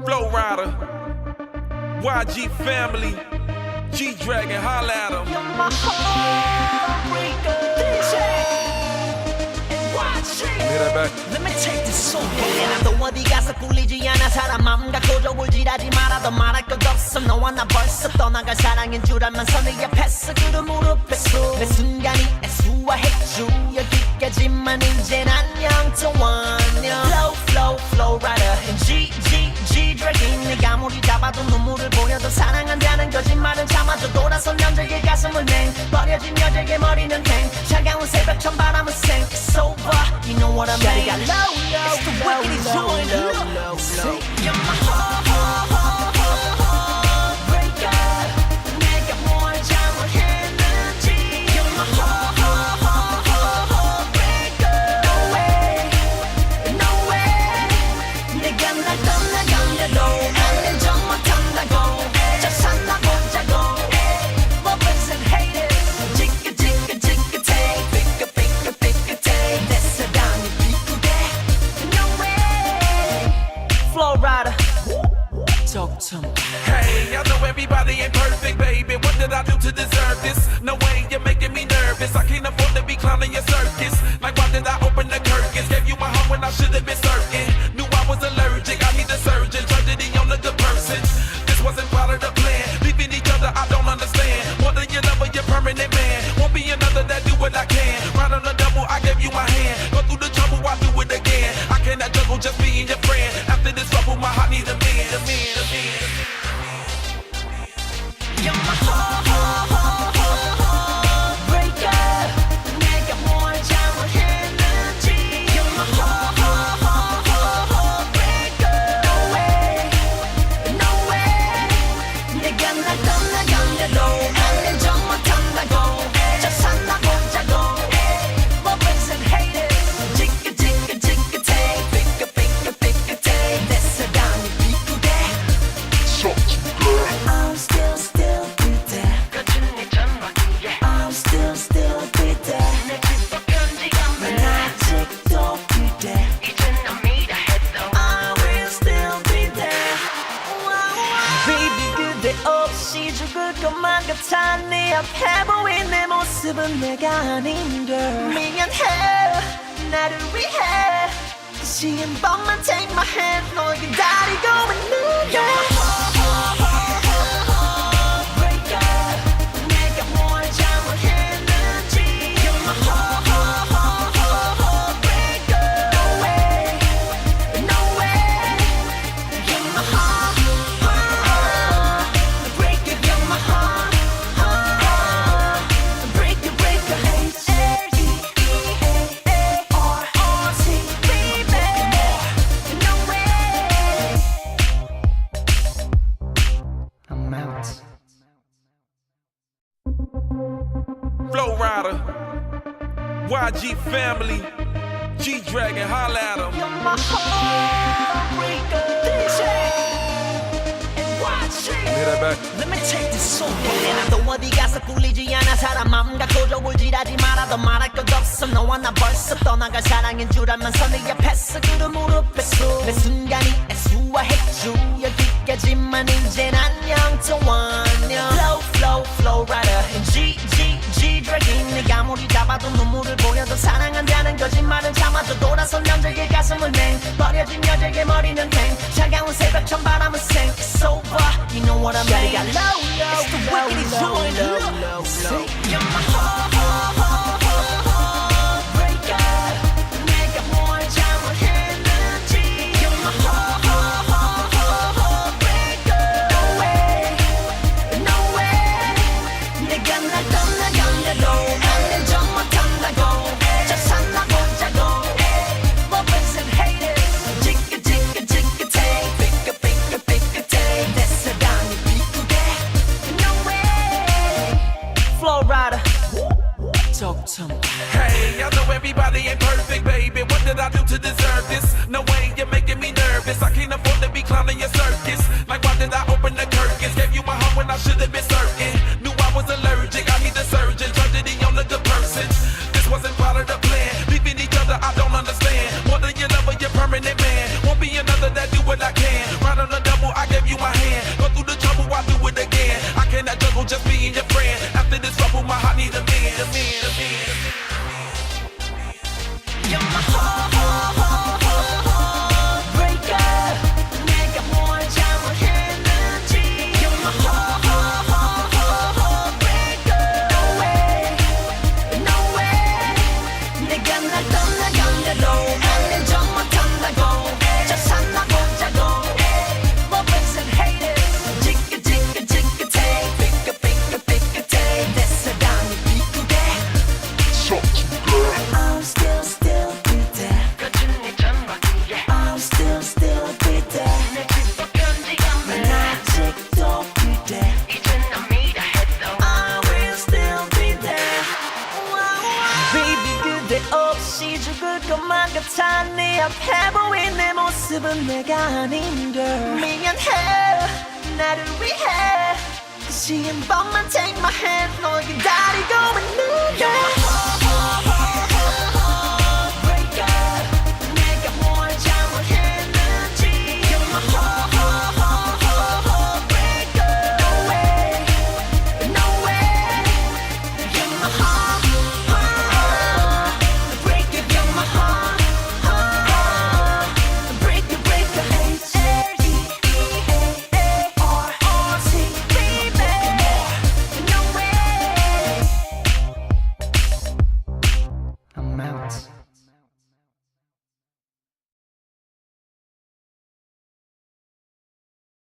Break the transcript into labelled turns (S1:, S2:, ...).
S1: Flow Rider, YG Family, G Dragon, holla at 'em.
S2: You're my heartbreaker, DJ and YG.
S1: Hear that back?
S2: Let me take this song. 나도 어디 가서 꿀리지 않아. 사람 마음 갖고 저울질하지 말아도 말할 것 없어. 너와 나 벌써 떠나갈 사랑인 줄 알면서 내 옆에서 그를 무릎에서 내 순간이 애수화했죠. 여기까지만 이젠 안녕 또 안녕. Flow flow flow rider and G dragging. 내가 아무리 잡아도 눈물을 보여도 사랑한다는 거짓말은 참아줘. 돌아선 남자의 가슴을 냉 버려진 여자의 머리는 행. 차가운 새벽 찬바람은 생. It's over, you know what I mean. Got low, low, it's the wicked joint. You're my heartbreaker. 내가 뭘 잘못했는지. You're my heartbreaker. No way, no way. 내가 날 떠나간대도 나는 정 못한다고. 저 산다고 자고. Lovers and haters. 지긋지긋지긋해. 삐끗삐끗삐끗해. 내 사랑이 비꾸대. No way. Flow rider.
S1: Hey, I know everybody ain't perfect, baby. What did I do to deserve this? No way, you're making me nervous. I can't afford to be clowning your circus. Like, why did I open the curtains? Gave you my heart when I should have been certain. Knew I was allergic, I need a surgeon. Tragedy on a good person. This wasn't part of the plan. Leaving each other, I don't understand. More than your lover, your permanent man. Won't be another that do what I can. Right on the double, I gave you my hand. Go through the trouble, I do it again. I cannot juggle just being your friend. After this trouble, my heart needs a man, a man, a man.
S2: You're my heartbreaker. 내가 뭘 잘못했는지. You're my heartbreaker. No way, no way. 내가 날 떠나간대도 나는 정 못한다고. 저 산다고 자고. Lovers and haters. 지긋지긋지긋해. 삐끗삐끗삐끗해. 내 사랑이 비꾸대. I'm still be there. I'm still be there. 난 아직도 그대. I will still be there. Baby 그대 없이 죽을 것만 같아. 네 앞에 보인 내 모습은 내가 아닌 걸. 미안해 나를 위해. 다시 한 번만 take my hand. 널 기다리고 있는데.
S1: Flow Rider, YG Family, G Dragon, holla at 'em.
S2: You're my heartbreaker, DJ and YG.
S1: Hear that back?
S2: Let me take this song. 나도 어디 가서 꿀리지 않아. 사람 마음 갖고 저울질하지 말아도 말할 것 없어. 너와 나 벌써 떠나갈 사랑인 줄 알면서 내 옆에서 그를 무릎에서 내 순간이 애수화했죠. 여기까지만 이젠 안녕 또 안녕. Flow flow flow rider and G dragging. 내가 아무리 잡아도 눈물을 보여도 사랑한다는 거짓말은 참아줘. 돌아선 남자의 가슴을 냉 버려진 여자의 머리는 행. 차가운 새벽 찬바람은 생. It's over, you know what I mean. Got low, low, it's the wicked joint. You're my heartbreaker. 내가 뭘 잘못했는지. You're my heartbreaker. No way, no way. 내가 날 떠나간대도 나는 정 못한다고. 저 산다고 자고. Lovers and haters. 지긋지긋지긋해. 삐끗삐끗삐끗해. 내 사랑이 비꾸대. No way. Flow rider.
S1: Hey, I know everybody ain't perfect, baby. What did I do to deserve this? No way, you're making me nervous. I can't afford to be clowning your circus. Like, why did I open the curtains? Gave you my heart when I should have been certain. Knew I was allergic, I need a surgeon. Tragedy on a good person. This wasn't part of the plan. Leaving each other, I don't understand. More than your lover, your permanent man. Won't be another that do what that juggle, just being your friend. After this trouble, my heart need a man.
S2: You're my heartbreaker. 내가 뭘 잘못했는지. You're my heartbreaker. No way, no way. 내가 날 떠나간대도 아닌 적 못한다고. 저 산나보자고. Lovers and haters. 지긋지긋지긋해. 삐끗삐끗삐끗해. 내 사랑이 비꾸대. I'm still 그대. I'm still 그대. 난 아직도 그대. I will still be there. Baby 그대 없이 죽을 것만 같아. 네 앞에 보인 내 모습은 내가 아닌 걸. 미안해 나를 위해 다시 한 번만 take my hand 널 기다리고 있는 걸.